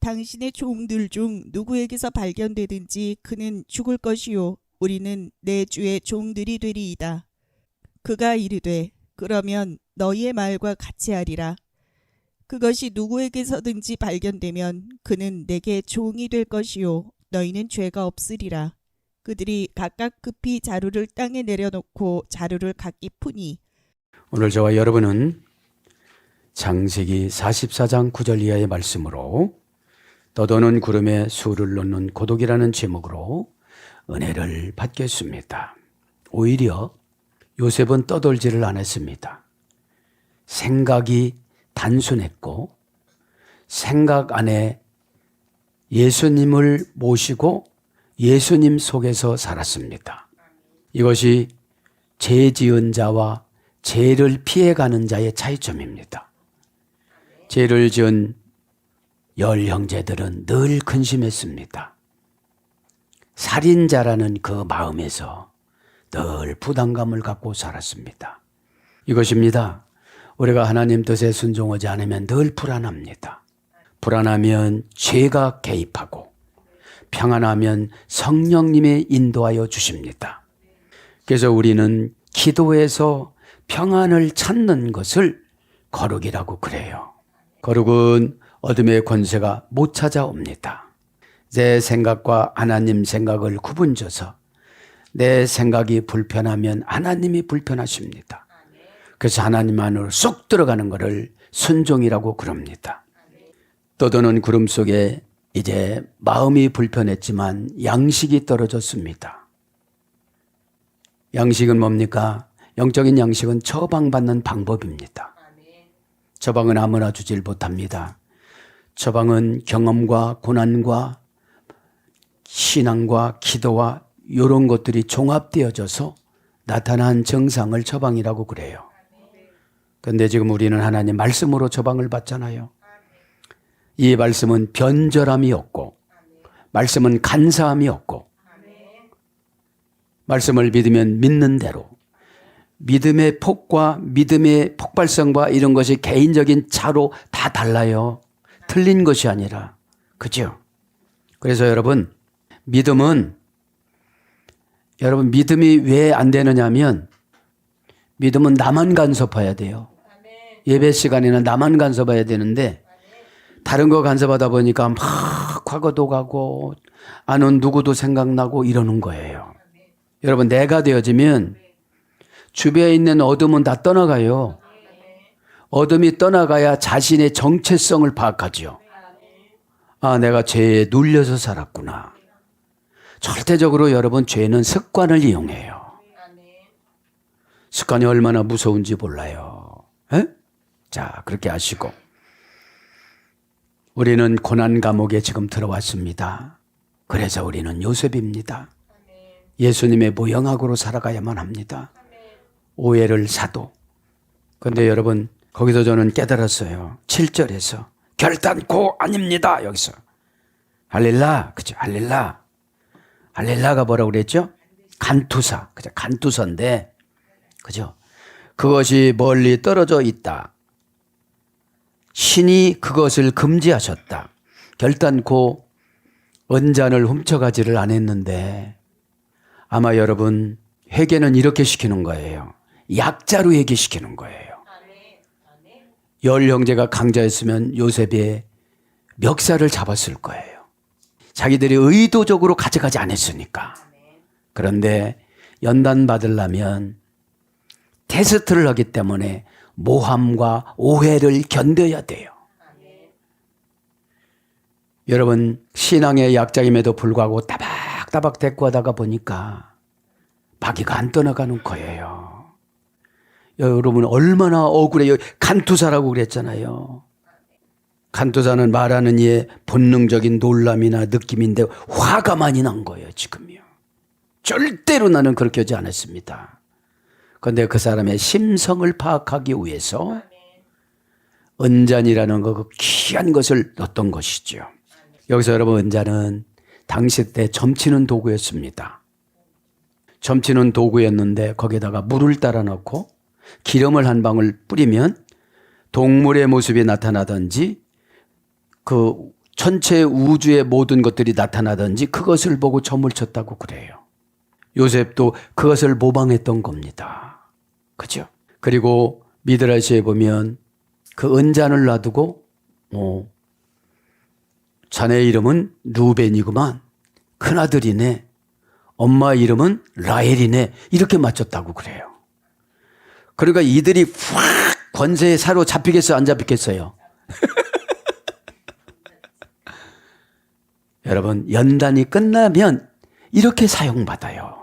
당신의 종들 중 누구에게서 발견되든지 그는 죽을 것이요 우리는 내 주의 종들이 되리이다. 그가 이르되 그러면 너희의 말과 같이 하리라. 그것이 누구에게서든지 발견되면 그는 내게 종이 될 것이요 너희는 죄가 없으리라. 그들이 각각 급히 자루를 땅에 내려놓고 자루를 각기 푸니. 오늘 저와 여러분은 창세기 44장 9절 이하의 말씀으로 떠도는 구름에 수를 놓는 고독이라는 제목으로 은혜를 받겠습니다. 오히려 요셉은 떠돌지를 않았습니다. 생각이 단순했고 생각 안에 예수님을 모시고 예수님 속에서 살았습니다. 이것이 죄 지은 자와 죄를 피해가는 자의 차이점입니다. 죄를 지은 열 형제들은 늘 근심했습니다. 살인자라는 그 마음에서 늘 부담감을 갖고 살았습니다. 이것입니다. 우리가 하나님 뜻에 순종하지 않으면 늘 불안합니다. 불안하면 죄가 개입하고 평안하면 성령님의 인도하여 주십니다. 그래서 우리는 기도에서 평안을 찾는 것을 거룩이라고 그래요. 거룩은 어둠의 권세가 못 찾아옵니다. 내 생각과 하나님 생각을 구분져서 내 생각이 불편하면 하나님이 불편하십니다. 그래서 하나님 안으로 쏙 들어가는 것을 순종이라고 그럽니다. 떠도는 구름 속에 이제 마음이 불편했지만 양식이 떨어졌습니다. 양식은 뭡니까? 영적인 양식은 처방받는 방법입니다. 처방은 아무나 주질 못합니다. 처방은 경험과 고난과 신앙과 기도와 이런 것들이 종합되어져서 나타난 정상을 처방이라고 그래요. 그런데 지금 우리는 하나님 말씀으로 처방을 받잖아요. 이 말씀은 변절함이 없고 말씀은 간사함이 없고 말씀을 믿으면 믿는 대로 믿음의 폭과 믿음의 폭발성과 이런 것이 개인적인 차로 다 달라요. 틀린 것이 아니라. 그죠? 그래서 여러분 믿음이 왜 안 되느냐 하면 믿음은 나만 간섭해야 돼요. 예배 시간에는 나만 간섭해야 되는데 다른 거 간섭하다 보니까 막 과거도 가고 아는 누구도 생각나고 이러는 거예요. 여러분 내가 되어지면 주변에 있는 어둠은 다 떠나가요. 어둠이 떠나가야 자신의 정체성을 파악하죠. 아, 내가 죄에 눌려서 살았구나. 절대적으로 여러분 죄는 습관을 이용해요. 습관이 얼마나 무서운지 몰라요. 에? 자, 그렇게 하시고 우리는 고난 감옥에 지금 들어왔습니다. 그래서 우리는 요셉입니다. 예수님의 모형학으로 살아가야만 합니다. 오해를 사도. 그런데 여러분 거기서 저는 깨달았어요. 7절에서 결단코 아닙니다. 여기서 할렐라, 그죠? 할렐라. 할렐라가 뭐라고 그랬죠? 간투사, 그죠? 간투사인데, 그죠? 그것이 멀리 떨어져 있다. 신이 그것을 금지하셨다. 결단코 은잔을 훔쳐가지를 않았는데 아마 여러분 회개는 이렇게 시키는 거예요. 약자로 회개시키는 거예요. 열 형제가 강자였으면 요셉의 멱살을 잡았을 거예요. 자기들이 의도적으로 가져가지 않았으니까. 그런데 연단 받으려면 테스트를 하기 때문에 모함과 오해를 견뎌야 돼요. 여러분 신앙의 약자임에도 불구하고 따박따박 대꾸하다가 보니까 마귀가 안 떠나가는 거예요. 여러분 얼마나 억울해요. 간투사라고 그랬잖아요. 간투사는 말하는 이의 본능적인 놀람이나 느낌인데 화가 많이 난 거예요. 지금요. 절대로 나는 그렇게 하지 않았습니다. 그런데 그 사람의 심성을 파악하기 위해서 은잔이라는 그 귀한 것을 넣었던 것이죠. 여기서 여러분 은잔은 당시 때 점치는 도구였습니다. 점치는 도구였는데 거기에다가 물을 따라 넣고 기름을 한 방울 뿌리면 동물의 모습이 나타나든지 그 전체 우주의 모든 것들이 나타나든지 그것을 보고 점을 쳤다고 그래요. 요셉도 그것을 모방했던 겁니다. 그죠? 그리고 미드라시에 보면 그 은잔을 놔두고 자네 이름은 루벤이구만. 큰아들이네. 엄마 이름은 라헬이네. 이렇게 맞췄다고 그래요. 그러니까 이들이 확 권세에 사로잡히겠어요? 안 잡히겠어요? 여러분, 연단이 끝나면 이렇게 사용받아요.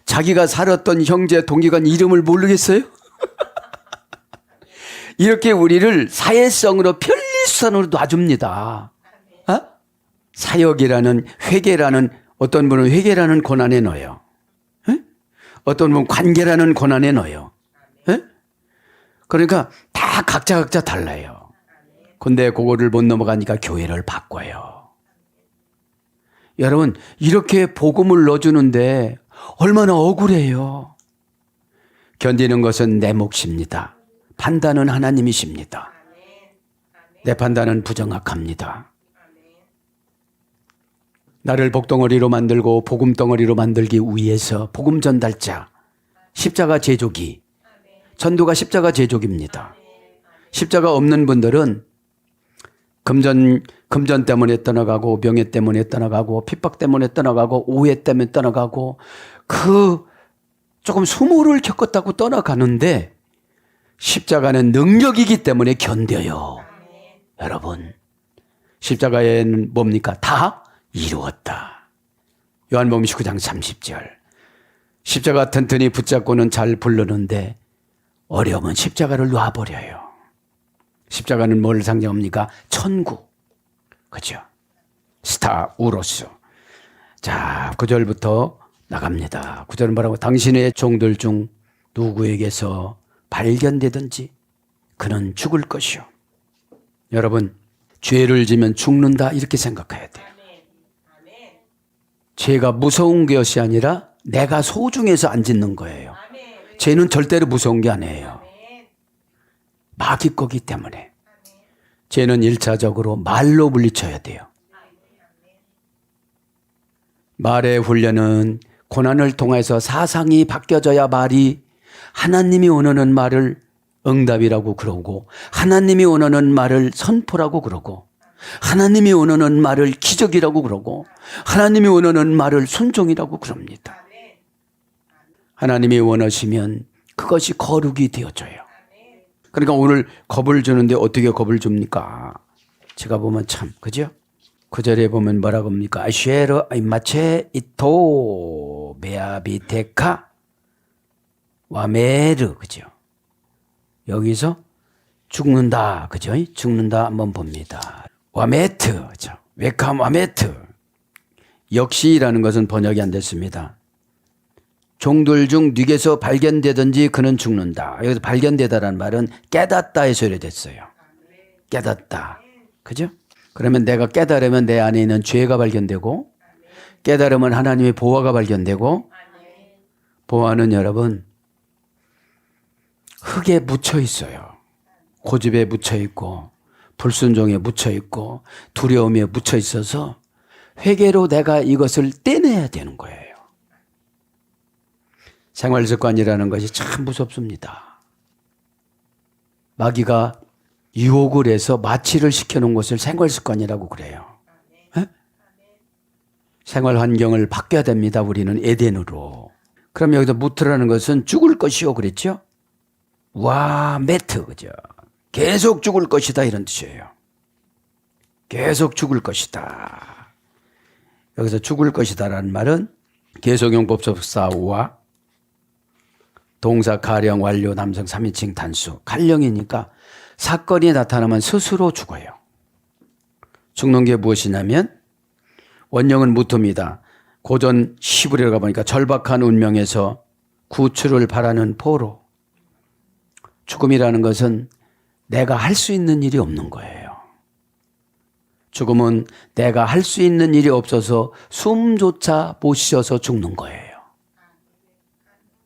자기가 살았던 형제 동기간 이름을 모르겠어요? 이렇게 우리를 사회성으로 편리수단으로 놔줍니다. 사역이라는 회계라는 어떤 분은 회계라는 고난에 넣어요. 어떤 분은 관계라는 고난에 넣어요. 그러니까 다 각자 달라요. 근데 그거를 못 넘어가니까 교회를 바꿔요. 여러분, 이렇게 복음을 넣어주는데 얼마나 억울해요. 견디는 것은 내 몫입니다. 판단은 하나님이십니다. 내 판단은 부정확합니다. 나를 복덩어리로 만들고 복음 덩어리로 만들기 위해서 복음 전달자, 십자가 제조기, 전도가 십자가 제조기입니다. 십자가 없는 분들은 금전 때문에 떠나가고 명예 때문에 떠나가고 핍박 때문에 떠나가고 오해 때문에 떠나가고 조금 수모를 겪었다고 떠나가는데 십자가는 능력이기 때문에 견뎌요. 여러분, 십자가에는 뭡니까? 다 이루었다. 요한복음 19장 30절. 십자가 튼튼히 붙잡고는 잘 부르는데 어려우면 십자가를 놔버려요. 십자가는 뭘 상징합니까? 천국. 그죠? 스타 우로스. 자, 9절부터 나갑니다. 9절은 뭐라고? 당신의 종들 중 누구에게서 발견되든지 그는 죽을 것이요. 여러분, 죄를 지면 죽는다 이렇게 생각해야 돼요. 죄가 무서운 것이 아니라 내가 소중해서 안 짓는 거예요. 죄는 절대로 무서운 게 아니에요. 마귀 거기 때문에. 죄는 1차적으로 말로 물리쳐야 돼요. 말의 훈련은 고난을 통해서 사상이 바뀌어져야 말이 하나님이 원하는 말을 응답이라고 그러고 하나님이 원하는 말을 선포라고 그러고 하나님이 원하는 말을 기적이라고 그러고 하나님이 원하는 말을 순종이라고 그럽니다. 하나님이 원하시면 그것이 거룩이 되어져요. 그러니까 오늘 겁을 주는데 어떻게 겁을 줍니까? 제가 보면 참, 그죠? 9절에 보면 뭐라고 합니까? 아쉐르 아이마체 이토 메아비테카 와메르, 그죠? 여기서 죽는다, 그죠? 죽는다 한번 봅니다. 와메트, 그죠? 웨캄 와메트. 역시라는 것은 번역이 안 됐습니다. 종들 중 뉘게서 발견되든지 그는 죽는다. 여기서 발견되다라는 말은 깨닫다의 소리 됐어요. 깨닫다. 그죠? 그러면 내가 깨달으면 내 안에 있는 죄가 발견되고 깨달으면 하나님의 보화가 발견되고 보화는 여러분 흙에 묻혀 있어요. 고집에 묻혀 있고 불순종에 묻혀 있고 두려움에 묻혀 있어서 회개로 내가 이것을 떼내야 되는 거예요. 생활습관이라는 것이 참 무섭습니다. 마귀가 유혹을 해서 마취를 시켜놓은 것을 생활습관이라고 그래요. 에? 생활 환경을 바뀌어야 됩니다. 우리는 에덴으로. 그럼 여기서 무트라는 것은 죽을 것이요 그랬죠? 와 메트, 그죠? 계속 죽을 것이다 이런 뜻이에요. 계속 죽을 것이다. 여기서 죽을 것이다라는 말은 계속용법석사와 동사 가령 완료 남성 3인칭 단수 갈령이니까 사건이 나타나면 스스로 죽어요. 죽는 게 무엇이냐면 원형은 무토입니다. 고전 시브리로 가보니까 절박한 운명에서 구출을 바라는 포로. 죽음이라는 것은 내가 할 수 있는 일이 없는 거예요. 죽음은 내가 할 수 있는 일이 없어서 숨조차 못 쉬어서 죽는 거예요.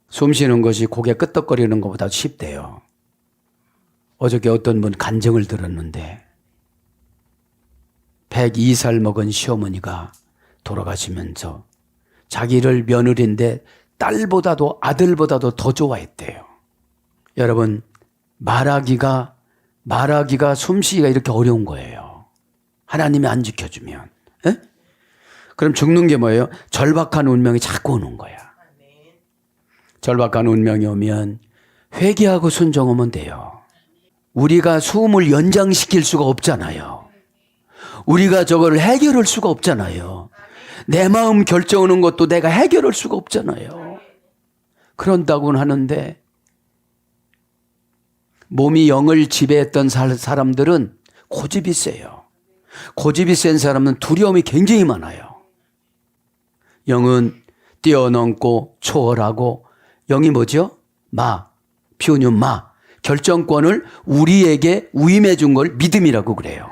숨 쉬는 것이 고개 끄덕거리는 것보다 쉽대요. 어저께 어떤 분 간증을 들었는데 102살 먹은 시어머니가 돌아가시면서 자기를 며느리인데 딸보다도 아들보다도 더 좋아했대요. 여러분, 말하기가 숨쉬기가 이렇게 어려운 거예요. 하나님이 안 지켜주면. 에? 그럼 죽는 게 뭐예요? 절박한 운명이 자꾸 오는 거야. 절박한 운명이 오면 회개하고 순종하면 돼요. 우리가 숨을 연장시킬 수가 없잖아요. 우리가 저거를 해결할 수가 없잖아요. 내 마음 결정하는 것도 내가 해결할 수가 없잖아요. 그런다고는 하는데 몸이 영을 지배했던 사람들은 고집이 세요. 고집이 센 사람은 두려움이 굉장히 많아요. 영은 뛰어넘고 초월하고, 영이 뭐죠? 피우는 결정권을 우리에게 위임해 준 걸 믿음이라고 그래요.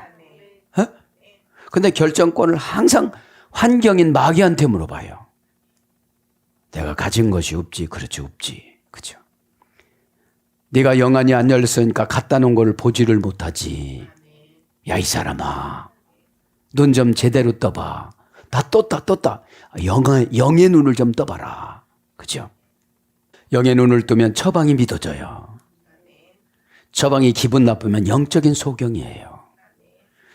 근데 결정권을 항상 환경인 마귀한테 물어봐요. 내가 가진 것이 없지. 그렇지, 없지. 그죠? 네가 영안이 안 열렸으니까 갖다 놓은 걸 보지를 못하지. 야, 이 사람아, 눈 좀 제대로 떠봐. 다 떴다. 영의 눈을 좀 떠봐라. 그죠? 영의 눈을 뜨면 처방이 믿어져요. 처방이 기분 나쁘면 영적인 소경이에요.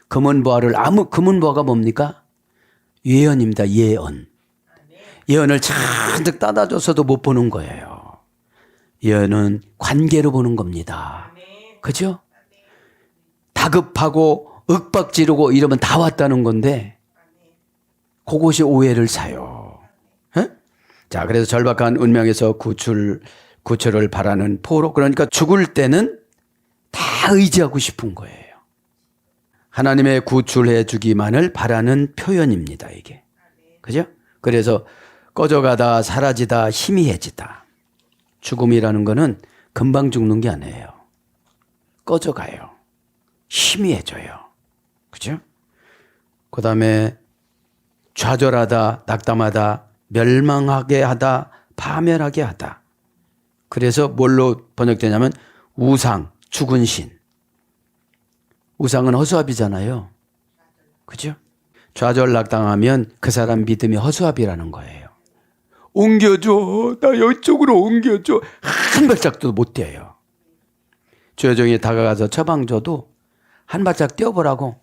금은보화가 뭡니까? 예언입니다. 예언을 잔뜩 따다줘서도 못 보는 거예요. 예언은 관계로 보는 겁니다. 그죠? 다급하고 윽박 지르고 이러면 다 왔다는 건데 그것이 오해를 사요. 에? 자, 그래서 절박한 운명에서 구출을 바라는 포로, 그러니까 죽을 때는 다 의지하고 싶은 거예요. 하나님의 구출해 주기만을 바라는 표현입니다, 이게. 그죠? 그래서 꺼져가다 사라지다 희미해지다. 죽음이라는 거는 금방 죽는 게 아니에요. 꺼져가요. 희미해져요. 그죠? 그 다음에 좌절하다, 낙담하다, 멸망하게 하다, 파멸하게 하다. 그래서 뭘로 번역되냐면 우상, 죽은 신. 우상은 허수아비잖아요. 그죠? 좌절 낙담하면 그 사람 믿음이 허수아비라는 거예요. 옮겨줘. 나 이쪽으로 옮겨줘. 한 발짝도 못 뛰어요. 조여정이 다가가서 처방 줘도 한 발짝 뛰어보라고.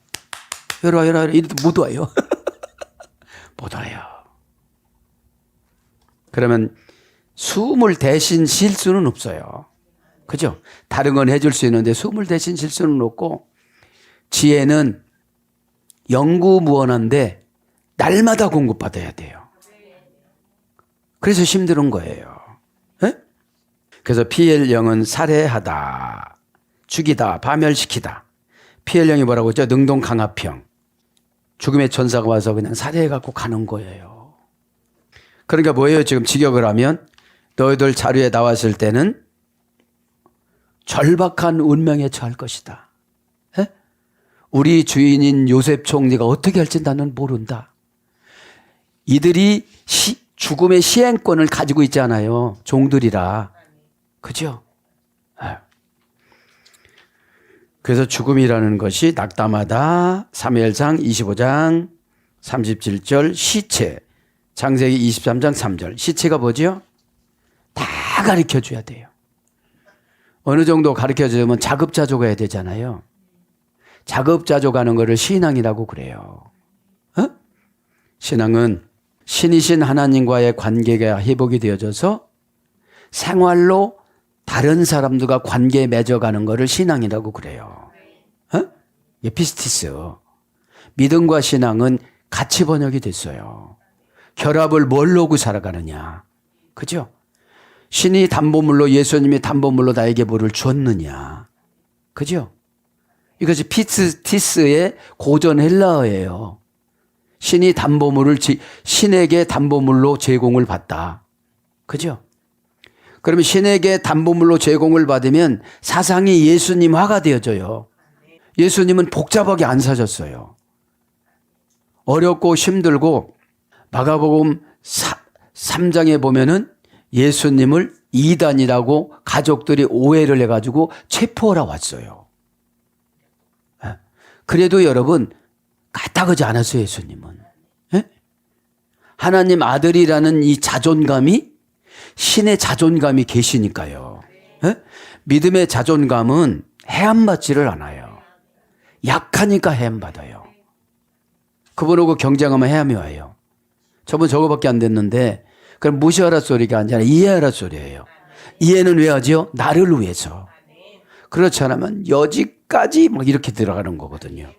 이리 이래도 못 와요. 못 와요. 그러면 숨을 대신 쉴 수는 없어요. 그죠? 다른 건 해줄 수 있는데 숨을 대신 쉴 수는 없고, 지혜는 영구무원한데 날마다 공급받아야 돼요. 그래서 힘든 거예요. 에? 그래서 피엘령은 살해하다, 죽이다, 파멸시키다. 피엘령이 뭐라고 했죠? 능동강압형. 죽음의 천사가 와서 그냥 살해해갖고 가는 거예요. 그러니까 뭐예요? 지금 직역을 하면 너희들 자료에 나왔을 때는 절박한 운명에 처할 것이다. 에? 우리 주인인 요셉 총리가 어떻게 할지 나는 모른다. 이들이 죽음의 시행권을 가지고 있잖아요. 종들이라. 그죠? 그래서 죽음이라는 것이 낙담하다, 사무엘상 25장 37절 시체, 창세기 23장 3절. 시체가 뭐죠? 다 가르쳐줘야 돼요. 어느 정도 가르쳐주면 자급자족해야 되잖아요. 자급자족하는 것을 신앙이라고 그래요. 신앙은 신이신 하나님과의 관계가 회복이 되어져서 생활로 다른 사람들과 관계 맺어가는 것을 신앙이라고 그래요. 에피스티스. 믿음과 신앙은 같이 번역이 됐어요. 결합을 뭘로 하고 살아가느냐. 그죠? 신이 담보물로, 예수님이 담보물로 나에게 뭐를 주었느냐. 그죠? 이것이 피스티스의 고전 헬라어예요. 신이 담보물을 신에게 담보물로 제공을 받다. 그죠? 그러면 신에게 담보물로 제공을 받으면 사상이 예수님화가 되어져요. 예수님은 복잡하게 안 사셨어요. 어렵고 힘들고 마가복음 3장에 보면은 예수님을 이단이라고 가족들이 오해를 해가지고 체포하러 왔어요. 그래도 여러분, 까딱하지 않았어요, 예수님은. 예? 하나님 아들이라는 이 자존감이 신의 자존감이 계시니까요. 예? 믿음의 자존감은 해함받지를 않아요. 약하니까 해함받아요. 그분하고 경쟁하면 해함이 와요. 저분 저거밖에 안 됐는데 그럼 무시하라 소리가 아니라 이해하라 소리예요. 이해는 왜 하죠? 나를 위해서. 그렇지 않으면 여지까지 막 이렇게 들어가는 거거든요.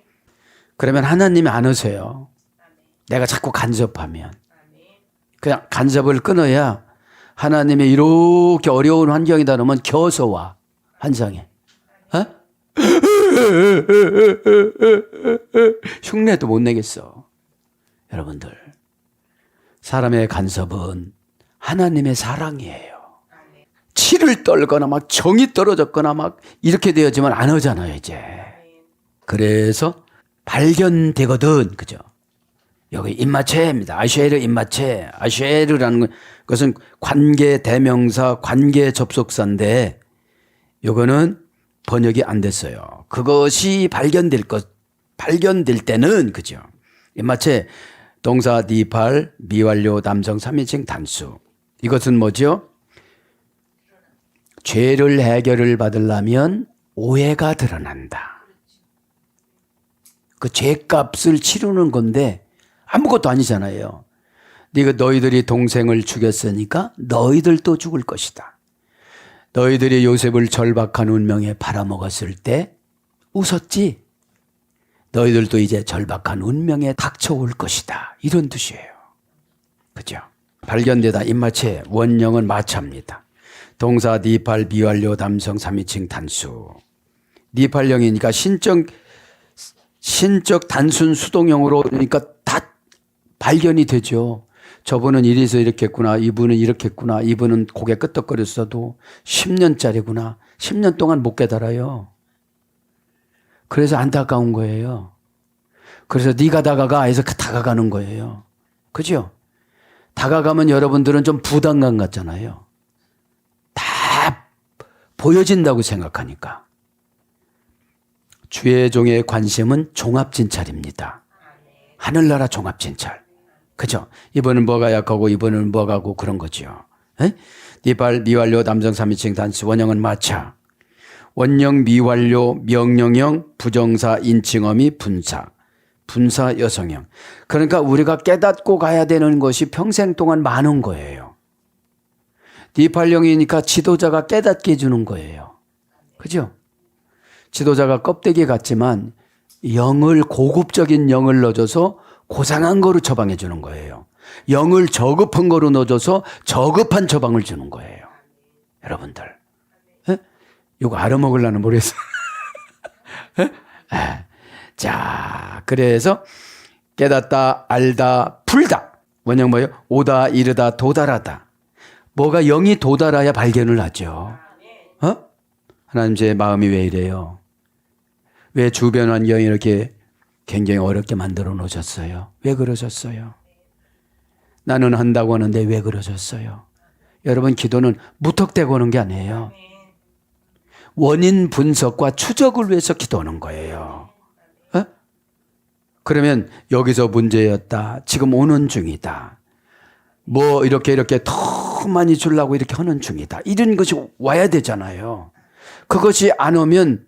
그러면 하나님이 안 오세요. 내가 자꾸 간섭하면. 그냥 간섭을 끊어야 하나님이 이렇게 어려운 환경이다 그러면 겨서 와. 환상에. 어? 흉내도 못 내겠어. 여러분들. 사람의 간섭은 하나님의 사랑이에요. 치를 떨거나 막 정이 떨어졌거나 막 이렇게 되어지면 안 하잖아요, 이제. 그래서 발견되거든. 그죠? 여기 입마체입니다. 아쉐르 입마체. 아쉐르라는 것은 관계 대명사, 관계 접속사인데 요거는 번역이 안 됐어요. 그것이 발견될 때는 그죠? 입마체 동사 니팔 미완료 남성 3인칭 단수. 이것은 뭐죠? 죄를 해결을 받으려면 오해가 드러난다. 그 죄값을 치르는 건데 아무것도 아니잖아요. 너희들이 동생을 죽였으니까 너희들도 죽을 것이다. 너희들이 요셉을 절박한 운명에 팔아먹었을 때 웃었지? 너희들도 이제 절박한 운명에 닥쳐올 것이다. 이런 뜻이에요. 그죠? 발견되다 입마체 원형은 마차입니다. 동사 니팔 미완료 남성 3인칭 단수. 니팔형이니까 신적 단순 수동형으로 그러니까 다 발견이 되죠. 저분은 이래서 이렇게 했구나. 이분은 이렇게 했구나. 이분은 고개 끄덕거렸어도 10년짜리구나. 10년 동안 못 깨달아요. 그래서 안타까운 거예요. 그래서 네가 다가가 해서 다가가는 거예요. 그죠? 다가가면 여러분들은 좀 부담감 같잖아요. 다 보여진다고 생각하니까. 주의 종의 관심은 종합진찰입니다. 하늘나라 종합진찰. 그죠? 이분은 뭐가 약하고 이분은 뭐가 하고 그런 거죠. 니팔 미완료 남성 3인칭 단수 원형은 마차. 원형 미완료 명령형 부정사 인칭어미 분사. 분사 여성형. 그러니까 우리가 깨닫고 가야 되는 것이 평생 동안 많은 거예요. 니팔형이니까 지도자가 깨닫게 해주는 거예요. 그죠? 지도자가 껍데기 같지만 영을 고급적인 영을 넣어줘서 고상한 거로 처방해 주는 거예요. 영을 저급한 거로 넣어줘서 저급한 처방을 주는 거예요. 여러분들. 이거 알아먹으려는 모르겠어요. 자, 그래서 깨닫다, 알다, 풀다. 원형 뭐예요? 오다, 이르다, 도달하다. 뭐가 영이 도달해야 발견을 하죠. 하나님 제 마음이 왜 이래요? 왜 주변 환경이 이렇게 굉장히 어렵게 만들어 놓으셨어요? 왜 그러셨어요? 나는 한다고 하는데 왜 그러셨어요? 여러분 기도는 무턱대고 하는 게 아니에요. 원인 분석과 추적을 위해서 기도하는 거예요. 그러면 여기서 문제였다. 지금 오는 중이다. 뭐 이렇게 더 많이 주려고 이렇게 하는 중이다. 이런 것이 와야 되잖아요. 그것이 안 오면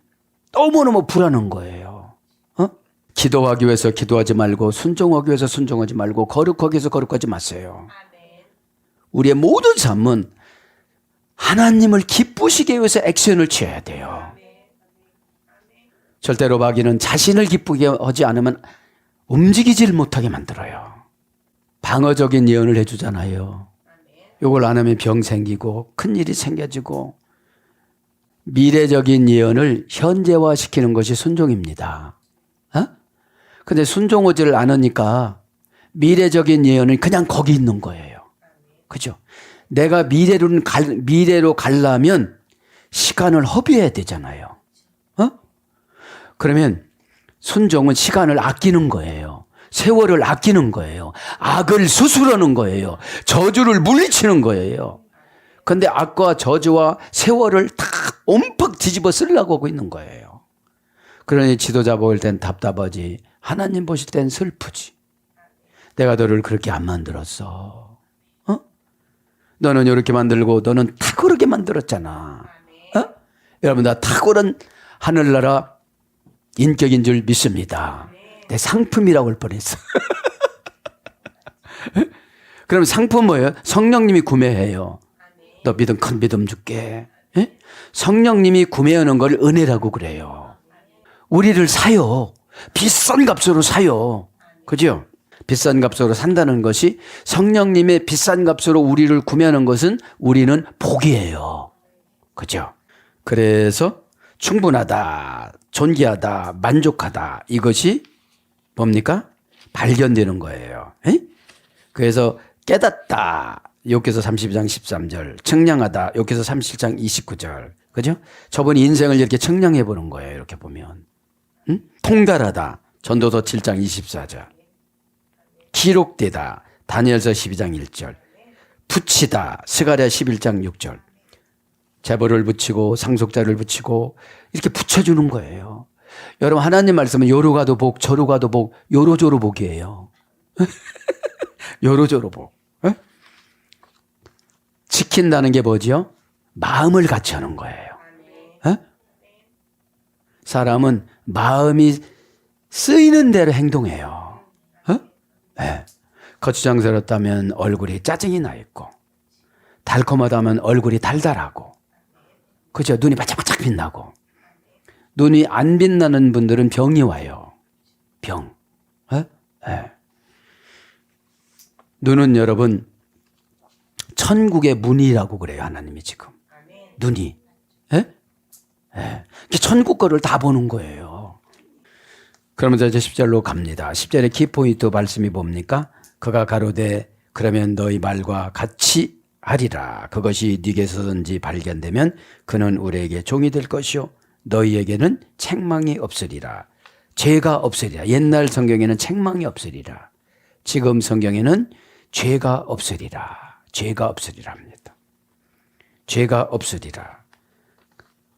너무너무 불안한 거예요. 기도하기 위해서 기도하지 말고 순종하기 위해서 순종하지 말고 거룩하기 위해서 거룩하지 마세요. 우리의 모든 삶은 하나님을 기쁘시게 위해서 액션을 취해야 돼요. 절대로 마귀는 자신을 기쁘게 하지 않으면 움직이질 못하게 만들어요. 방어적인 예언을 해주잖아요. 이걸 안 하면 병 생기고 큰일이 생겨지고 미래적인 예언을 현재화시키는 것이 순종입니다. 근데 순종하지를 않으니까 미래적인 예언은 그냥 거기 있는 거예요. 그죠? 내가 미래로 가려면 시간을 허비해야 되잖아요. 그러면 순종은 시간을 아끼는 거예요. 세월을 아끼는 거예요. 악을 수술하는 거예요. 저주를 물리치는 거예요. 근데 악과 저주와 세월을 다 옴팍 뒤집어 쓰려고 하고 있는 거예요. 그러니 지도자 보일 땐 답답하지. 하나님 보실 땐 슬프지. 내가 너를 그렇게 안 만들었어. 너는 이렇게 만들고 너는 탁월하게 만들었잖아. 여러분, 나 탁월한 하늘나라 인격인 줄 믿습니다. 내 상품이라고 할 뻔했어. 그럼 상품 뭐예요? 성령님이 구매해요. 너 믿음, 큰 믿음 줄게. 성령님이 구매하는 걸 은혜라고 그래요. 우리를 사요. 비싼 값으로 사요. 그죠? 비싼 값으로 산다는 것이, 성령님의 비싼 값으로 우리를 구매하는 것은 우리는 복이에요. 그죠? 그래서 충분하다, 존귀하다, 만족하다, 이것이 뭡니까? 발견되는 거예요. 그래서 깨닫다, 욥기서 32장 13절, 청량하다, 욥기서 37장 29절. 그죠? 저번 인생을 이렇게 청량해 보는 거예요. 이렇게 보면. 통달하다, 전도서 7장 24절. 기록되다, 다니엘서 12장 1절. 붙이다, 스가랴 11장 6절. 제보를 붙이고 상속자를 붙이고 이렇게 붙여주는 거예요. 여러분, 하나님 말씀은 요로 가도 복, 저로 가도 복, 요로조로 복이에요. 요로조로 복. 지킨다는 게 뭐지요? 마음을 같이 하는 거예요. 사람은 마음이 쓰이는 대로 행동해요. 거추장스럽다면 얼굴이 짜증이 나 있고, 달콤하다면 얼굴이 달달하고, 그죠? 눈이 바짝바짝 빛나고. 눈이 안 빛나는 분들은 병이 와요. 병. 눈은 여러분 천국의 문이라고 그래요. 하나님이 지금. 눈이. 천국 거를 다 보는 거예요. 그러면서 이제 10절로 갑니다. 10절의 키포인트 말씀이 뭡니까? 그가 가로되 그러면 너희 말과 같이 하리라. 그것이 네게서든지 발견되면 그는 우리에게 종이 될 것이요 너희에게는 책망이 없으리라. 죄가 없으리라. 옛날 성경에는 책망이 없으리라. 지금 성경에는 죄가 없으리라. 죄가 없으리라 합니다. 죄가 없으리라.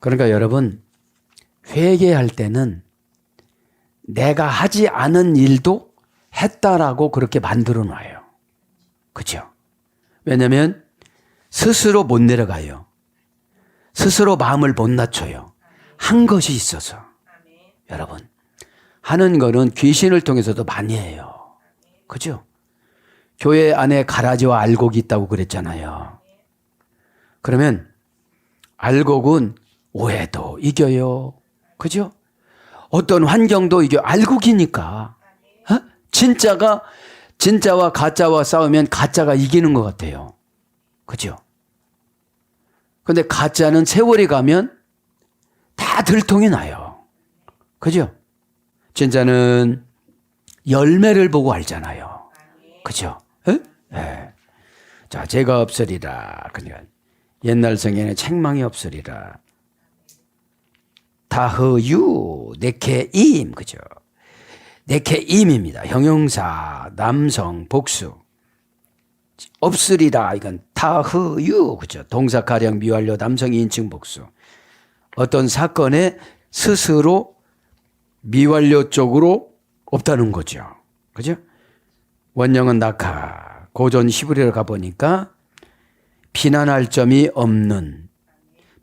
그러니까 여러분, 회개할 때는 내가 하지 않은 일도 했다라고 그렇게 만들어 놔요. 그죠? 왜냐하면 스스로 못 내려가요. 스스로 마음을 못 낮춰요. 한 것이 있어서. 여러분, 하는 거는 귀신을 통해서도 많이 해요. 그죠? 교회 안에 가라지와 알곡이 있다고 그랬잖아요. 그러면 알곡은 오해도 이겨요. 그죠? 어떤 환경도 이겨. 알곡이니까. 진짜와 가짜와 싸우면 가짜가 이기는 것 같아요. 그죠? 근데 가짜는 세월이 가면 다 들통이 나요. 그죠? 진짜는 열매를 보고 알잖아요. 그죠? 자, 죄가 없으리라. 그러니까 옛날 성경에는 책망이 없으리라. 다허유 네케임. 그죠? 네케임입니다. 형용사, 남성, 복수. 없으리라. 이건 다허유. 그죠? 동사 가령 미완료, 남성 인칭 복수. 어떤 사건에 스스로 미완료 쪽으로 없다는 거죠. 그죠? 원형은 낙하. 고전 히브리어를 가보니까 비난할 점이 없는,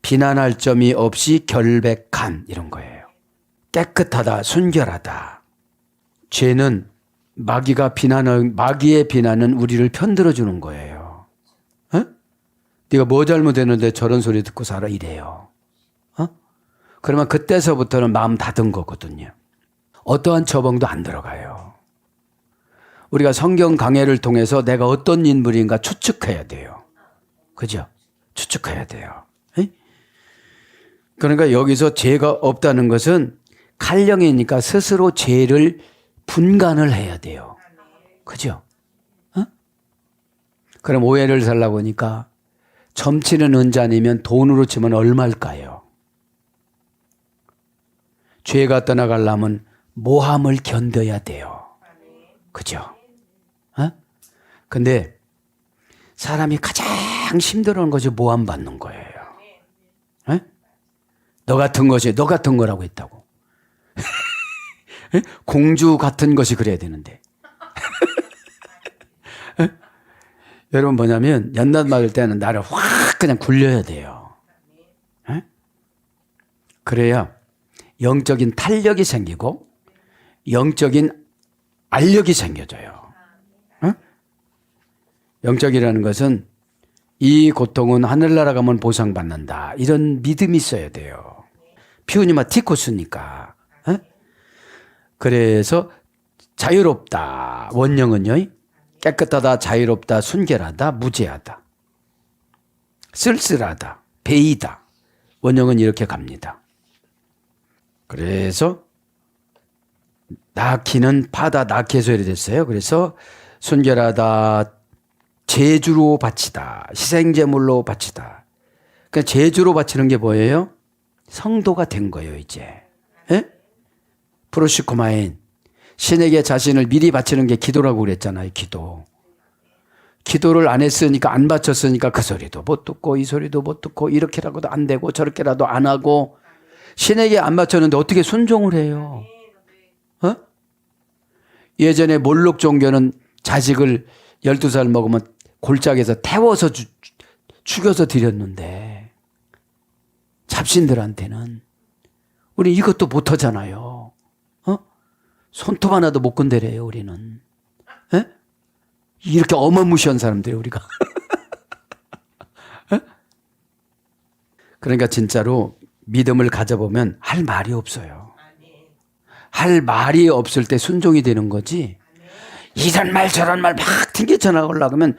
비난할 점이 없이 결백한, 이런 거예요. 깨끗하다, 순결하다. 죄는 마귀의 비난은 우리를 편들어 주는 거예요. 네가 뭐 잘못했는데 저런 소리 듣고 살아, 이래요. 그러면 그때서부터는 마음 닫은 거거든요. 어떠한 처방도 안 들어가요. 우리가 성경 강해를 통해서 내가 어떤 인물인가 추측해야 돼요. 그죠? 추측해야 돼요. 그러니까 여기서 죄가 없다는 것은 칼령이니까 스스로 죄를 분간을 해야 돼요. 그죠? 그럼 오해를 살라고 하니까 점치는 은잔이면 돈으로 치면 얼마일까요? 죄가 떠나가려면 모함을 견뎌야 돼요. 그죠? 근데 사람이 가장 힘들어하는 것이 모함 받는 거예요. 너 같은 것이 너 같은 거라고 했다고. 공주 같은 것이 그래야 되는데. 여러분 뭐냐면 연단 맞을 때는 나를 확 그냥 굴려야 돼요. 그래야 영적인 탄력이 생기고 영적인 알력이 생겨져요. 영적이라는 것은 이 고통은 하늘나라 가면 보상받는다. 이런 믿음이 있어야 돼요. 피우니마 티코스니까. 그래서 자유롭다. 원령은요. 깨끗하다, 자유롭다, 순결하다, 무죄하다. 쓸쓸하다, 배이다. 원령은 이렇게 갑니다. 그래서 낳기는 파다, 낳기에서 이렇게 됐어요. 그래서 순결하다, 제주로 바치다, 희생제물로 바치다. 그러니까 제주로 바치는 게 뭐예요? 성도가 된 거예요, 이제. 예? 프로시코마인. 신에게 자신을 미리 바치는 게 기도라고 그랬잖아요, 기도. 기도를 안 했으니까, 안 바쳤으니까 그 소리도 못 듣고, 이 소리도 못 듣고, 이렇게라고도 안 되고, 저렇게라도 안 하고, 신에게 안 바쳤는데 어떻게 순종을 해요? 어? 예전에 몰록 종교는 자식을 12살 먹으면 골짜기에서 태워서 죽여서 드렸는데, 잡신들한테는 우리 이것도 못하잖아요. 손톱 하나도 못 건드려요, 우리는. 에? 이렇게 어마무시한 사람들이 우리가. 그러니까 진짜로 믿음을 가져보면 할 말이 없어요. 할 말이 없을 때 순종이 되는 거지. 이런 말 저런 말 막 튕겨쳐나가려고 하면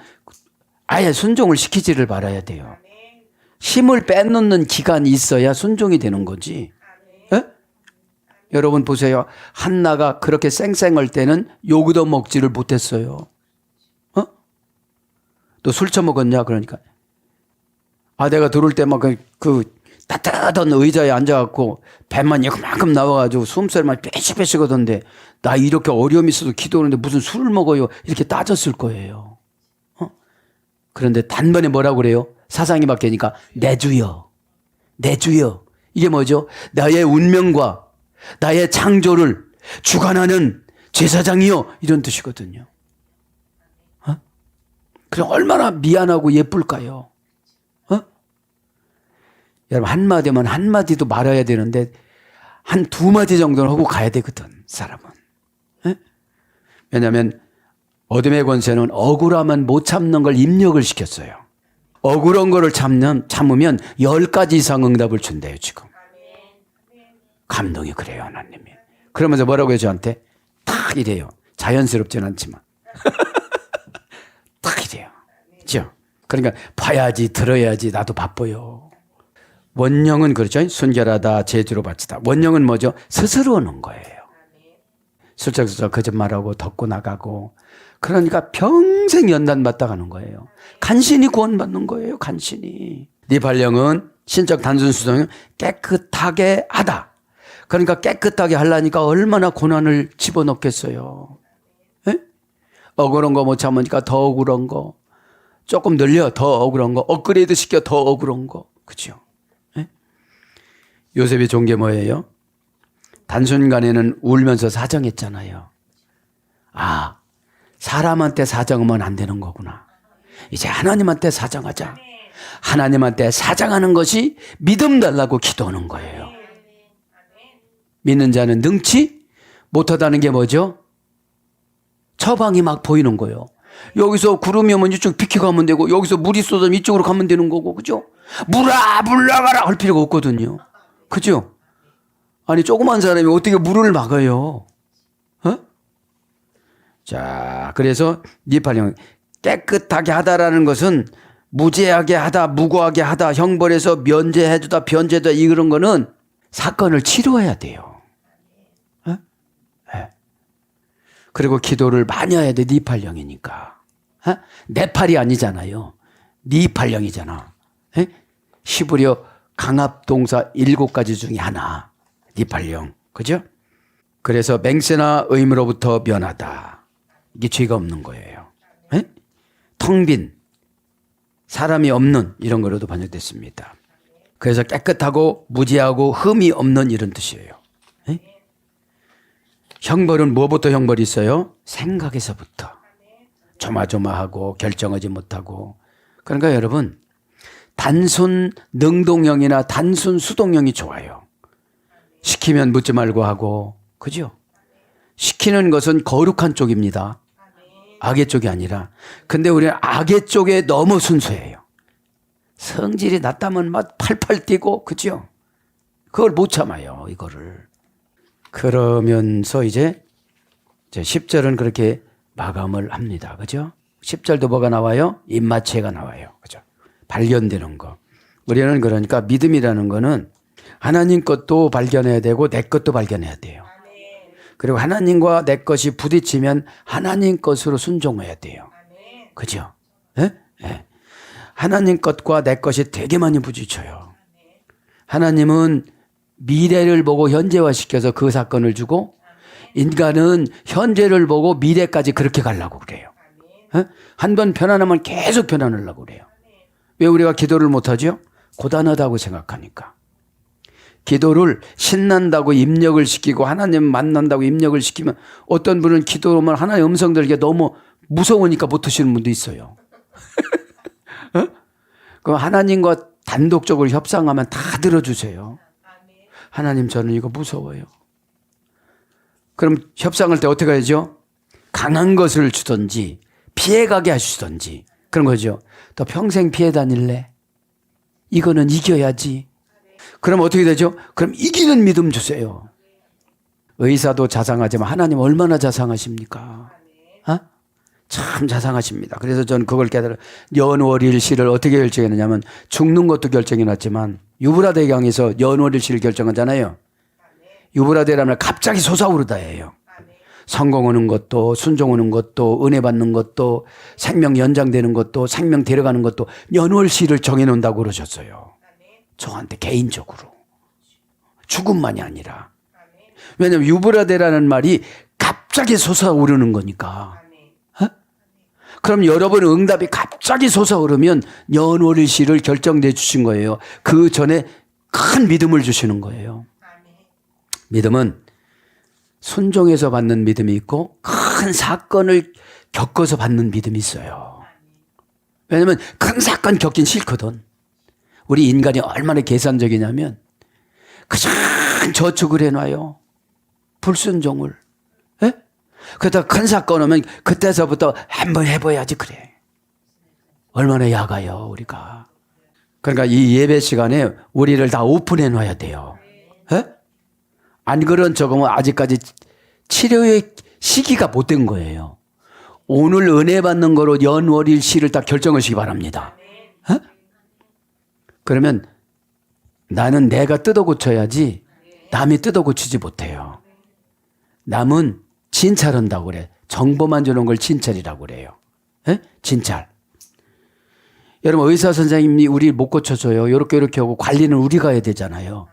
아예 순종을 시키지를 말아야 돼요. 힘을 빼놓는 기간이 있어야 순종이 되는 거지. 에? 여러분 보세요. 한나가 그렇게 쌩쌩할 때는 요구도 먹지를 못했어요. 너 술 처먹었냐? 그러니까. 내가 들어올 때 막 그 따뜻한 의자에 앉아갖고 배만 이만큼 나와가지고 숨소리만 빼시빼시 거던데 나 이렇게 어려움이 있어도 기도하는데 무슨 술을 먹어요? 이렇게 따졌을 거예요. 그런데 단번에 뭐라고 그래요? 사상이 바뀌니까 내 주여, 내 주여. 이게 뭐죠? 나의 운명과 나의 창조를 주관하는 제사장이요. 이런 뜻이거든요. 그럼 얼마나 미안하고 예쁠까요? 여러분 한마디면 한마디도 말아야 되는데 한 두 마디 정도는 하고 가야 되거든, 사람은. 왜냐하면 어둠의 권세는 억울하면 못 참는 걸 입력을 시켰어요. 억울한 거를 참으면 10가지 이상 응답을 준대요, 지금. 감동이 그래요, 하나님이. 그러면서 뭐라고 해요, 저한테? 딱 이래요. 자연스럽진 않지만. 딱 이래요. 그죠? 그러니까 봐야지, 들어야지, 나도 바빠요. 원령은 그렇죠. 순결하다, 제주로 바치다. 원령은 뭐죠? 스스로 오는 거예요. 슬쩍슬쩍 거짓말하고 덮고 나가고. 그러니까 평생 연단받다 가는 거예요. 간신히 구원받는 거예요. 간신히. 니발령은 신적 단순 수동은 깨끗하게 하다. 그러니까 깨끗하게 하려니까 얼마나 고난을 집어넣겠어요. 에? 억울한 거 못 참으니까 더 억울한 거. 조금 늘려 더 억울한 거. 업그레이드 시켜 더 억울한 거. 그렇죠? 요셉이 좋은 게 뭐예요? 단순간에는 울면서 사정했잖아요. 사람한테 사정하면 안 되는 거구나. 이제 하나님한테 사정하자. 하나님한테 사정하는 것이 믿음 달라고 기도하는 거예요. 믿는 자는 능치 못하다는 게 뭐죠? 처방이 막 보이는 거예요. 여기서 구름이 오면 이쪽 비키고 가면 되고 여기서 물이 쏟아지면 이쪽으로 가면 되는 거고, 그죠? 물러가라 할 필요가 없거든요. 그죠? 아니 조그만 사람이 어떻게 물을 막아요? 자, 그래서 니팔령 깨끗하게 하다라는 것은 무죄하게 하다, 무고하게 하다, 형벌에서 면제해주다, 변제다 이런 거는 사건을 치료해야 돼요. 그리고 기도를 많이 해야 돼. 니팔령이니까. 내 팔이 아니잖아요. 니팔령이잖아. 히브리어 강압동사 7가지 중에 하나. 니팔령. 그죠? 그래서 맹세나 의무로부터 면하다. 이게 죄가 없는 거예요. 텅 빈 사람이 없는 이런 거로도 번역됐습니다. 그래서 깨끗하고 무지하고 흠이 없는 이런 뜻이에요. 형벌은 뭐부터 형벌이 있어요? 생각에서부터. 조마조마하고 결정하지 못하고. 그러니까 여러분, 단순 능동형이나 단순 수동형이 좋아요. 시키면 묻지 말고 하고, 그죠? 시키는 것은 거룩한 쪽입니다. 악의 쪽이 아니라. 근데 우리는 악의 쪽에 너무 순수해요. 성질이 낮다면 막 팔팔 뛰고, 그죠? 그걸 못 참아요, 이거를. 그러면서 이제 10절은 그렇게 마감을 합니다. 그죠? 10절도 뭐가 나와요? 입마체가 나와요. 그죠? 발견되는 거. 우리는 그러니까 믿음이라는 거는 하나님 것도 발견해야 되고 내 것도 발견해야 돼요. 그리고 하나님과 내 것이 부딪히면 하나님 것으로 순종해야 돼요. 그죠? 예? 예. 하나님 것과 내 것이 되게 많이 부딪혀요. 하나님은 미래를 보고 현재화시켜서 그 사건을 주고 인간은 현재를 보고 미래까지 그렇게 가려고 그래요. 한 번 편안하면 계속 편안하려고 그래요. 왜 우리가 기도를 못하죠? 고단하다고 생각하니까. 기도를 신난다고 입력을 시키고 하나님 만난다고 입력을 시키면 어떤 분은 기도하면 하나님의 음성 들기가 너무 무서우니까 못 하시는 분도 있어요. 그럼 하나님과 단독적으로 협상하면 다 들어주세요. 하나님 저는 이거 무서워요. 그럼 협상할 때 어떻게 해야죠? 강한 것을 주든지 피해가게 하시든지 그런 거죠. 너 평생 피해 다닐래? 이거는 이겨야지. 그럼 어떻게 되죠? 그럼 이기는 믿음 주세요. 의사도 자상하지만 하나님 얼마나 자상하십니까? 어? 참 자상하십니다. 그래서 저는 그걸 깨달아 연월일시를 어떻게 결정했느냐면 죽는 것도 결정해놨지만 유브라데강에서 연월일시를 결정하잖아요. 유브라데라면 갑자기 솟아오르다예요. 성공 오는 것도 순종 오는 것도 은혜 받는 것도 생명 연장되는 것도 생명 데려가는 것도 연월시를 정해놓는다고 그러셨어요. 저한테 개인적으로. 죽음만이 아니라. 왜냐하면 유브라데라는 말이 갑자기 솟아오르는 거니까. 어? 그럼 여러분의 응답이 갑자기 솟아오르면 연월일시를 결정해 주신 거예요. 그 전에 큰 믿음을 주시는 거예요. 믿음은 순종해서 받는 믿음이 있고 큰 사건을 겪어서 받는 믿음이 있어요. 왜냐하면 큰 사건 겪긴 싫거든. 우리 인간이 얼마나 계산적이냐면 그냥 저축을 해놔요. 불순종을. 예? 그러다 큰 사건 오면 그때서부터 한번 해봐야지 그래. 얼마나 야가요 우리가. 그러니까 이 예배 시간에 우리를 다 오픈해 놔야 돼요. 예? 안 그런 적으면 아직까지 치료의 시기가 못 된 거예요. 오늘 은혜 받는 거로 연월일시를 딱 결정하시기 바랍니다. 어? 그러면 나는 내가 뜯어 고쳐야지 남이 뜯어 고치지 못해요. 남은 진찰한다고 그래. 정보만 주는 걸 진찰이라고 그래요. 에? 진찰. 여러분 의사 선생님이 우리 못 고쳐줘요. 이렇게 하고 관리는 우리가 해야 되잖아요.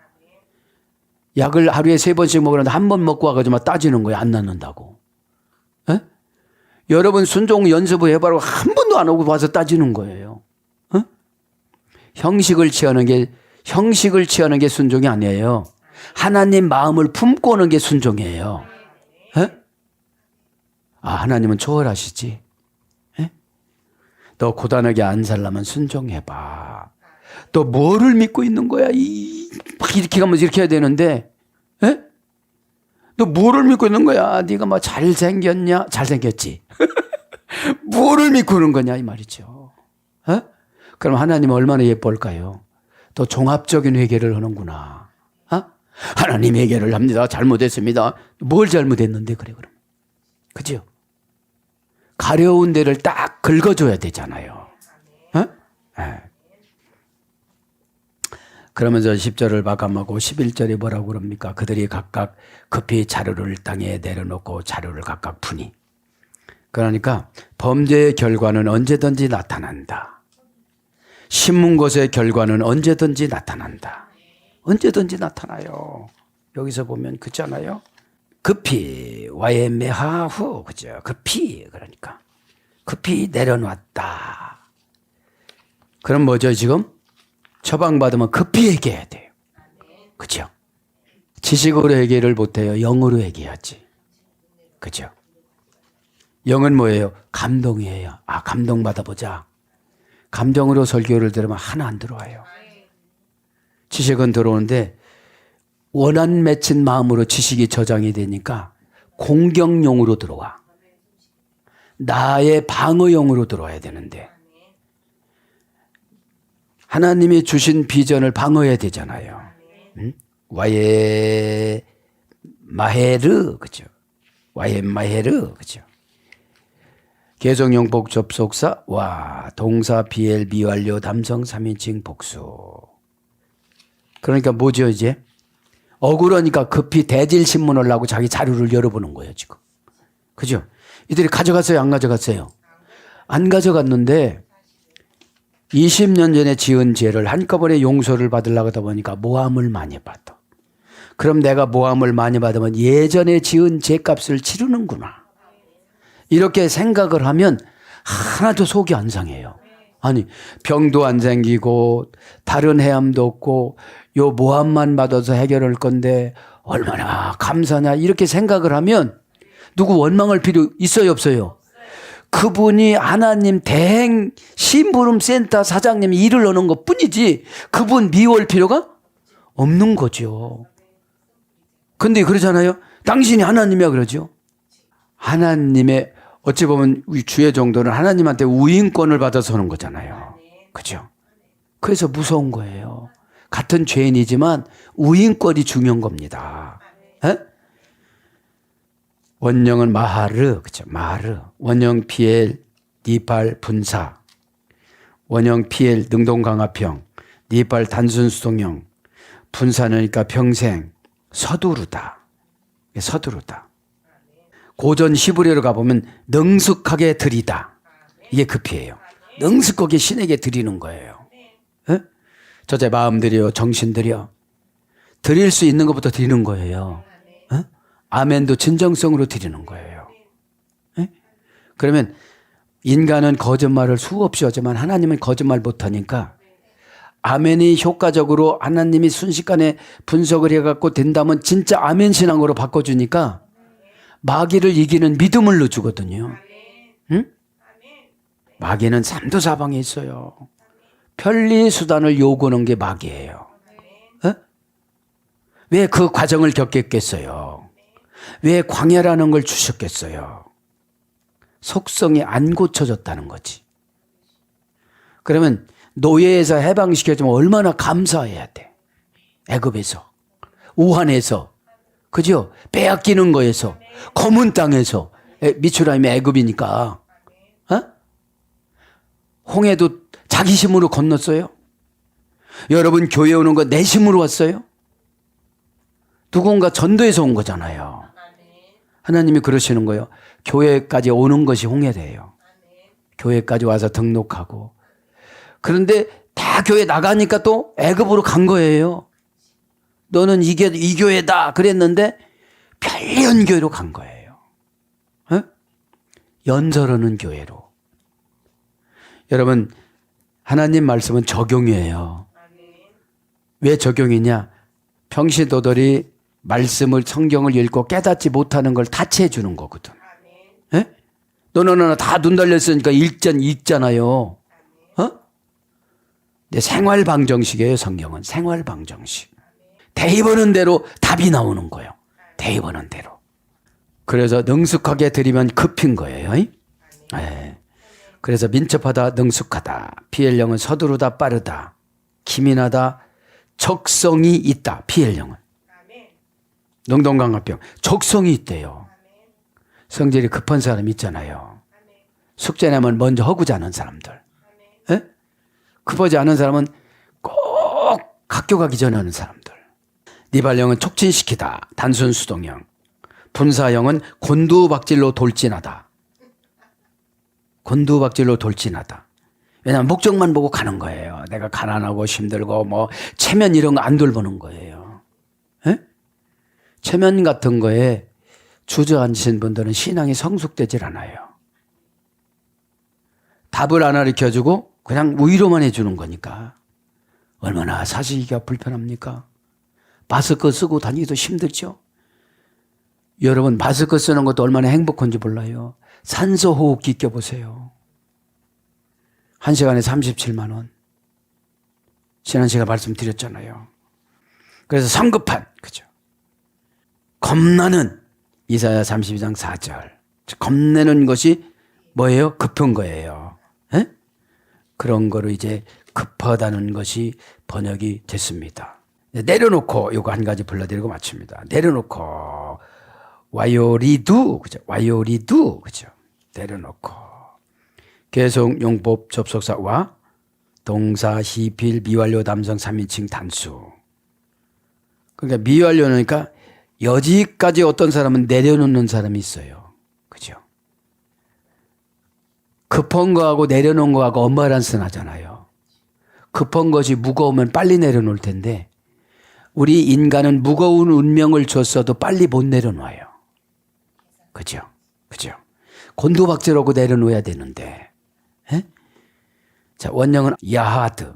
약을 하루에 3번씩 먹으는데 한 번 먹고 와가지고 막 따지는 거예요. 안 낫는다고. 에? 여러분 순종 연습을 해봐라고 한 번도 안 오고 와서 따지는 거예요. 어? 형식을 취하는 게 순종이 아니에요. 하나님 마음을 품고 오는 게 순종이에요. 에? 아, 하나님은 초월하시지. 에? 너 고단하게 안 살려면 순종해봐. 너 뭐를 믿고 있는 거야? 막 이렇게 가면 이렇게 해야 되는데, 에? 너 뭐를 믿고 있는 거야? 네가 뭐 잘생겼냐? 잘생겼지. 뭐를 믿고 있는 거냐? 이 말이죠. 에? 그럼 하나님 얼마나 예쁠까요? 또 종합적인 회개를 하는구나. 어? 하나님 회개를 합니다. 잘못했습니다. 뭘 잘못했는데 그래 그럼. 그죠? 가려운 데를 딱 긁어줘야 되잖아요. 어? 네. 그러면서 10절을 마감하고 11절이 뭐라고 그럽니까? 그들이 각각 급히 자루를 땅에 내려놓고 자루를 각각 푸니. 그러니까 범죄의 결과는 언제든지 나타난다. 심문 것의 결과는 언제든지 나타난다. 언제든지 나타나요. 여기서 보면 그렇잖아요. 급히 와예메하후 그죠? 급히 그러니까 급히 내려놨다. 그럼 뭐죠 지금? 처방받으면 급히 회개해야 돼요. 그죠? 지식으로 회개를 못해요. 영으로 회개해야지. 그죠? 영은 뭐예요? 감동이에요. 아, 감동받아보자. 감정으로 설교를 들으면 하나 안 들어와요. 지식은 들어오는데 원한 맺힌 마음으로 지식이 저장이 되니까 공격용으로 들어와. 나의 방어용으로 들어와야 되는데 하나님이 주신 비전을 방어해야 되잖아요. 응? 와예 마헤르, 그죠? 와예 마헤르, 그죠? 개성용복 접속사 와 동사 비엘 미완료 담성 3인칭 복수. 그러니까 뭐죠 이제? 억울하니까 급히 대질신문을 하고 자기 자료를 열어보는 거예요 지금. 그죠? 이들이 가져갔어요 안 가져갔어요? 안 가져갔는데 20년 전에 지은 죄를 한꺼번에 용서를 받으려고 하다 보니까 모함을 많이 받아. 그럼 내가 모함을 많이 받으면 예전에 지은 죄값을 치르는구나. 이렇게 생각을 하면 하나도 속이 안 상해요. 아니 병도 안 생기고 다른 해함도 없고 요 모함만 받아서 해결할 건데 얼마나 감사냐 이렇게 생각을 하면 누구 원망할 필요 있어요 없어요? 그분이 하나님 대행 심부름센터 사장님이 일을 하는 것 뿐이지 그분 미워할 필요가 없는 거죠. 근데 그러잖아요. 당신이 하나님이야 그러죠. 하나님의 어찌 보면 주의 정도는 하나님한테 우인권을 받아서 하는 거잖아요. 그죠? 그래서 무서운 거예요. 같은 죄인이지만 우인권이 중요한 겁니다. 에? 원령은 마하르, 그죠? 마하르. 원령 피엘, 니팔 분사. 원령 피엘 능동강화평. 니팔 단순수동형. 분사는 그러니까 평생. 서두르다. 서두르다. 고전 히브리어로 가보면 능숙하게 드리다. 이게 급이에요. 능숙하게 신에게 드리는 거예요. 에? 저제 마음 드려, 정신 드려. 드릴 수 있는 것부터 드리는 거예요. 에? 아멘도 진정성으로 드리는 거예요. 에? 그러면 인간은 거짓말을 수없이 하지만 하나님은 거짓말 못하니까 아멘이 효과적으로 하나님이 순식간에 분석을 해갖고 된다면 진짜 아멘 신앙으로 바꿔주니까 마귀를 이기는 믿음을 넣어주거든요. 응? 마귀는 삼도사방에 있어요. 편리수단을 요구하는 게 마귀예요. 왜 그 과정을 겪겠겠어요? 왜 광야라는 걸 주셨겠어요? 속성이 안 고쳐졌다는 거지. 그러면 노예에서 해방시켜주면 얼마나 감사해야 돼. 애굽에서, 우한에서, 그죠? 빼앗기는 거에서, 검은 땅에서, 미추라임이 애굽이니까, 홍해도 자기 힘으로 건넜어요? 여러분 교회 오는 거 내 힘으로 왔어요? 누군가 전도해서 온 거잖아요. 하나님이 그러시는 거예요. 교회까지 오는 것이 홍해래요. 교회까지 와서 등록하고. 그런데 다 교회 나가니까 또 애굽으로 간 거예요. 너는 이 교회다 그랬는데 편리연교회로 간 거예요. 연설하는 교회로. 여러분 하나님 말씀은 적용이에요. 왜 적용이냐? 평신도들이 말씀을 성경을 읽고 깨닫지 못하는 걸 타치해 주는 거거든. 너는 다 눈 달렸으니까 읽잖아요. 생활 방정식이에요. 성경은 생활 방정식. 대입하는 대로 답이 나오는 거예요. 대입하는 대로. 그래서 능숙하게 드리면 급인 거예요. 네. 그래서 민첩하다, 능숙하다. 피엘령은 서두르다, 빠르다. 기민하다, 적성이 있다. 피엘령은. 능동강화병. 적성이 있대요. 성질이 급한 사람 있잖아요. 숙제 내면 먼저 하고 자는 사람들. 에? 급하지 않은 사람은 꼭 학교 가기 전에 하는 사람들. 니발령은 촉진시키다. 단순 수동형. 분사형은 곤두박질로 돌진하다. 곤두박질로 돌진하다. 왜냐하면 목적만 보고 가는 거예요. 내가 가난하고 힘들고 뭐 체면 이런 거 안 돌보는 거예요. 에? 체면 같은 거에 주저앉으신 분들은 신앙이 성숙되질 않아요. 답을 안 가르쳐주고 그냥 위로만 해주는 거니까 얼마나 사시기가 불편합니까? 마스크 쓰고 다니기도 힘들죠. 여러분 마스크 쓰는 것도 얼마나 행복한지 몰라요. 산소 호흡기 껴보세요. 1시간에 37만 원. 지난 시간에 말씀드렸잖아요. 그래서 성급한, 그죠? 겁나는 이사야 32장 4절. 겁내는 것이 뭐예요? 급한 거예요. 에? 그런 거로 이제 급하다는 것이 번역이 됐습니다. 내려놓고 요거 한 가지 불러드리고 마칩니다. 내려놓고 와요리두, 그죠? 와요리두, 그죠? 내려놓고 계속 용법 접속사와 동사 시필 미완료 담성 3인칭 단수. 그러니까 미완료니까 여지까지 어떤 사람은 내려놓는 사람이 있어요. 그죠? 급한 거하고 내려놓은 거하고 엄마란 쓴 하잖아요. 급한 것이 무거우면 빨리 내려놓을 텐데 우리 인간은 무거운 운명을 줬어도 빨리 못 내려놔요. 그죠? 그죠? 곤두박질하고 내려놓아야 되는데. 에? 자, 원형은 야하드.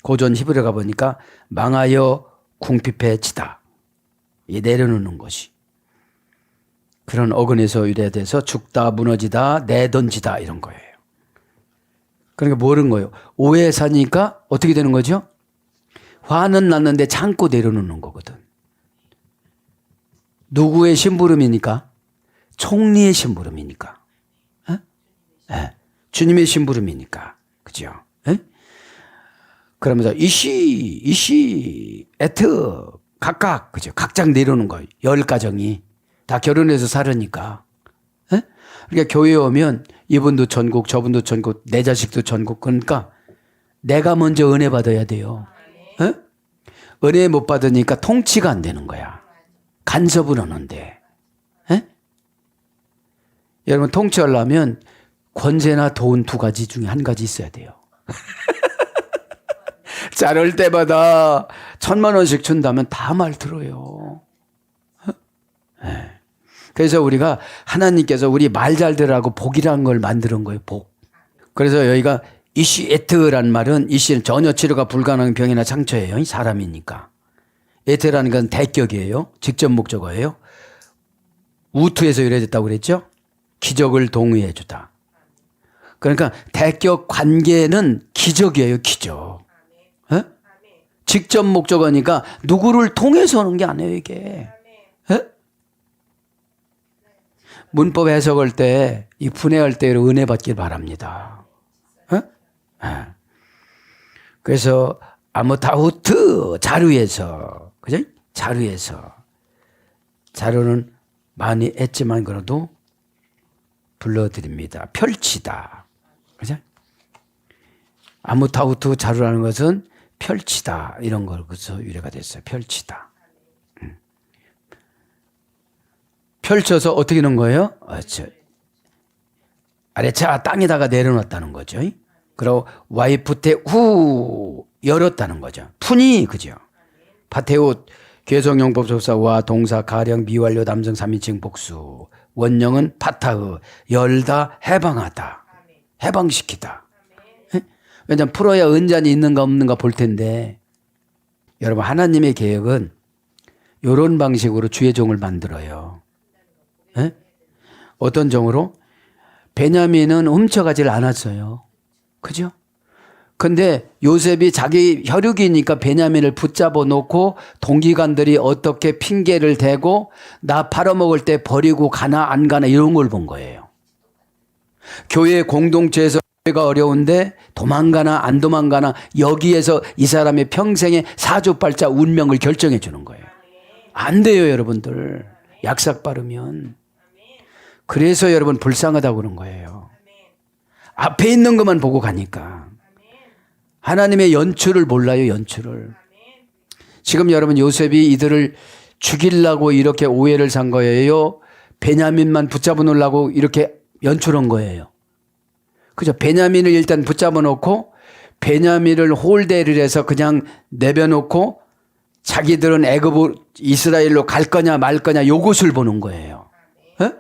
고전 히브리어 가보니까 망하여 궁핍해 지다. 이 내려놓는 것이. 그런 어근에서 유래돼서 죽다, 무너지다, 내던지다 이런 거예요. 그러니까 뭐는 거예요? 오해 사니까 어떻게 되는 거죠? 화는 났는데 참고 내려놓는 거거든. 누구의 심부름이니까? 총리의 심부름이니까. 네. 주님의 심부름이니까. 그죠? 네? 그러면서 이시, 에트, 각각, 그죠? 각각 내려오는 거예요. 10가정이. 다 결혼해서 살으니까. 네? 그러니까 교회에 오면 이분도 전국, 저분도 전국, 내 자식도 전국. 그러니까 내가 먼저 은혜 받아야 돼요. 네? 은혜 못 받으니까 통치가 안 되는 거야. 간섭을 하는데. 네? 여러분 통치하려면 권세나 돈 2가지 중에 1가지 있어야 돼요. 자를 때마다 1,000만 원씩 준다면 다 말 들어요. 네. 그래서 우리가 하나님께서 우리 말 잘 들으라고 복이라는 걸 만드는 거예요. 복. 그래서 여기가 이시 에트라는 말은 이시는 전혀 치료가 불가능한 병이나 상처예요. 사람이니까. 에트라는 건 대격이에요. 직접 목적어예요. 우투에서 유래됐다고 그랬죠. 기적을 동의해 주다. 그러니까 대격 관계는 기적이에요. 기적. 에? 직접 목적어니까 누구를 통해서 오는 게 아니에요. 이게. 에? 문법 해석할 때 이 분해할 때 은혜 받길 바랍니다. 에? 에. 그래서 아무타우트 자루에서, 그죠? 자루에서. 자루는 많이 했지만 그래도 불러드립니다. 펼치다. 그죠? 아무타우트 자루라는 것은 펼치다. 이런 걸로서 유래가 됐어요. 펼치다. 펼쳐서 어떻게 넣은 거예요? 아래차 땅에다가 내려놨다는 거죠. 그리고 와이프테 후 열었다는 거죠. 푼이, 그죠? 파테옷 개성용법 접사와 동사 가령 미완료 담성 3인칭 복수. 원형은 파타흐 열다 해방하다. 해방시키다. 왜냐하면 풀어야 은잔이 있는가 없는가 볼 텐데 여러분 하나님의 계획은 이런 방식으로 주의 종을 만들어요. 에? 어떤 종으로? 베냐민은 훔쳐가질 않았어요. 그죠? 근데 요셉이 자기 혈육이니까 베냐민을 붙잡아 놓고 동기관들이 어떻게 핑계를 대고 나 팔아먹을 때 버리고 가나 안 가나 이런 걸 본 거예요. 교회 공동체에서 교회가 어려운데 도망가나 안 도망가나 여기에서 이 사람의 평생의 사주팔자 운명을 결정해 주는 거예요. 안 돼요 여러분들. 약삭 바르면. 그래서 여러분 불쌍하다고 그런 거예요. 앞에 있는 것만 보고 가니까. 하나님의 연출을 몰라요. 연출을. 지금 여러분 요셉이 이들을 죽이려고 이렇게 오해를 산 거예요. 베냐민만 붙잡아 놓으려고 이렇게 연출한 거예요. 그죠? 베냐민을 일단 붙잡아 놓고 베냐민을 홀대를 해서 그냥 내려놓고 자기들은 애굽 이스라엘로 갈 거냐 말 거냐 요것을 보는 거예요. 에?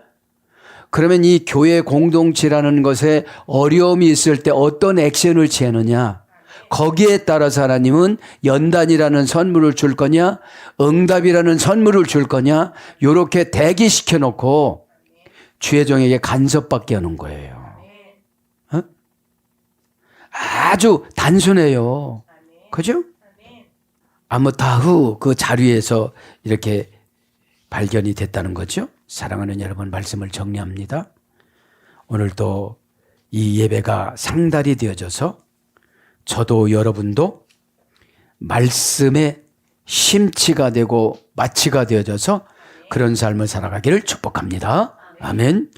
그러면 이 교회 공동체라는 것에 어려움이 있을 때 어떤 액션을 취하느냐? 거기에 따라서 하나님은 연단이라는 선물을 줄 거냐, 응답이라는 선물을 줄 거냐, 요렇게 대기시켜 놓고 주의 종에게 간섭받게 하는 거예요. 어? 아주 단순해요. 그죠? 아무타후 그 자리에서 이렇게 발견이 됐다는 거죠. 사랑하는 여러분, 말씀을 정리합니다. 오늘도 이 예배가 상달이 되어져서 저도 여러분도 말씀의 심치가 되고 마치가 되어져서 그런 삶을 살아가기를 축복합니다. 아멘.